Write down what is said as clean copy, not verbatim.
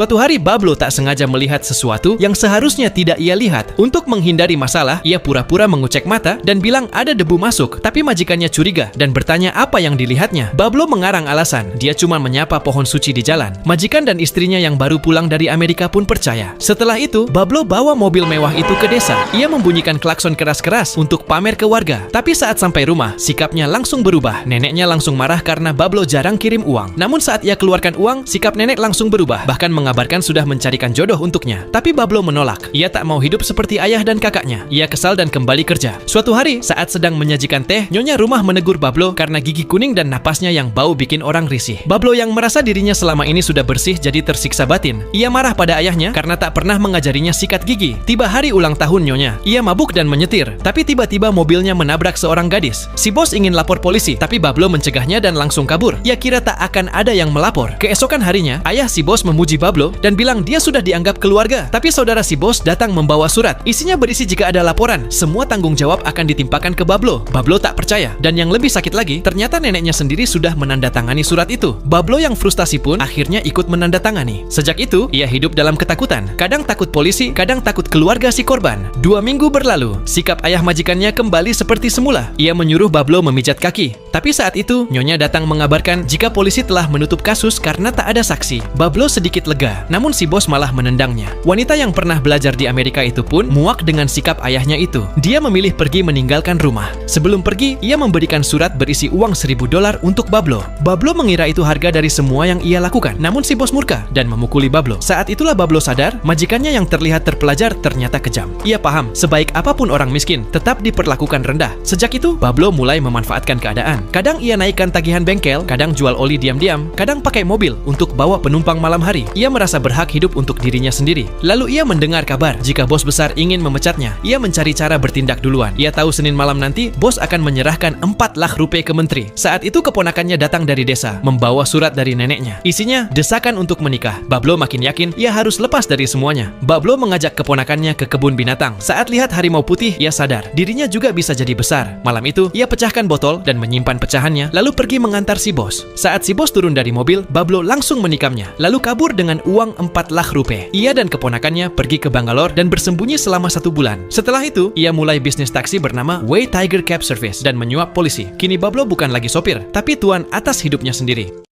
Suatu hari Bablo tak sengaja melihat sesuatu yang seharusnya tidak ia lihat. Untuk menghindari masalah, ia pura-pura mengucek mata dan bilang ada debu masuk, tapi majikannya curiga dan bertanya apa yang dilihatnya. Bablo mengarang alasan, dia cuma menyapa pohon suci di jalan. Majikan dan istrinya yang baru pulang dari Amerika pun percaya. Setelah itu, Bablo bawa mobil mewah itu ke desa. Ia membunyikan klakson keras-keras untuk pamer ke warga. Tapi saat sampai rumah, sikapnya langsung berubah. Neneknya langsung marah karena Bablo jarang kirim uang. Namun saat ia keluarkan uang, sikap nenek langsung berubah. Bahkan mengabarkan sudah mencarikan jodoh untuknya. Tapi Bablo menolak. Ia tak mau hidup seperti ayah dan kakaknya. Ia kesal dan kembali kerja. Suatu hari, saat sedang menyajikan teh, nyonya rumah menegur Bablo karena gigi kuning dan napasnya yang bau bikin orang risih. Bablo yang merasa dirinya selama ini sudah bersih jadi tersiksa batin. Ia marah pada ayahnya karena tak pernah mengajarinya sikat gigi. Tiba hari ulang tahun nyonya. Ia mabuk dan menyetir. Tapi tiba-tiba mobilnya menabrak seorang gadis. Si bos ingin lapor polisi, tapi Bablo mencegahnya dan langsung kabur. Ia kira tak akan ada yang melapor. Keesokan harinya, ayah si bos memuji Bablo dan bilang dia sudah dianggap keluarga. Tapi saudara si bos datang membawa surat. Isinya berisi jika ada laporan, semua tanggung jawab akan ditimpakan ke Bablo. Bablo tak percaya. Dan yang lebih sakit lagi, ternyata neneknya sendiri sudah menandatangani surat itu. Bablo yang frustasi pun akhirnya ikut menandatangani. Sejak itu, ia hidup dalam ketakutan. Kadang takut polisi, kadang takut keluarga si korban. 2 minggu berlalu, sikap ayah majikannya kembali seperti semula. Ia menyuruh Bablo memijat kaki. Tapi saat itu, nyonya datang mengabarkan jika polisi telah menutup kasus karena tak ada saksi. Bablo sedikit lega, namun si bos malah menendangnya. Wanita yang pernah belajar di Amerika itu pun muak dengan sikap ayahnya itu. Dia memilih pergi meninggalkan rumah. Sebelum pergi, ia memberikan surat berisi uang $1.000 untuk Bablo. Bablo mengira itu harga dari semua yang ia lakukan, namun si bos murka dan memukuli Bablo. Saat itulah Bablo sadar, majikannya yang terlihat terpelajar ternyata kejam. Ia paham, sebaik apapun orang miskin, tetap diperlakukan rendah. Sejak itu, Bablo mulai memanfaatkan keadaan. Kadang ia naikkan tagihan bengkel, kadang jual oli diam-diam, kadang pakai mobil untuk bawa penumpang malam hari. Ia merasa berhak hidup untuk dirinya sendiri. Lalu ia mendengar kabar jika bos besar ingin memecatnya. Ia mencari cara bertindak duluan. Ia tahu Senin malam nanti bos akan menyerahkan 4 lakh rupiah ke menteri. Saat itu keponakannya datang dari desa, membawa surat dari neneknya. Isinya desakan untuk menikah. Bablo makin yakin ia harus lepas dari semuanya. Bablo mengajak keponakannya ke kebun binatang. Saat lihat harimau putih, ia sadar dirinya juga bisa jadi besar. Malam itu, ia pecahkan botol dan menyimpan pecahannya, lalu pergi mengantar si bos. Saat si bos turun dari mobil, Bablo langsung menikamnya, lalu kabur dengan uang 4 lakh rupiah. Ia dan keponakannya pergi ke Bangalore dan bersembunyi selama 1 bulan. Setelah itu, ia mulai bisnis taksi bernama Way Tiger Cab Service dan menyuap polisi. Kini Bablo bukan lagi sopir, tapi tuan atas hidupnya sendiri.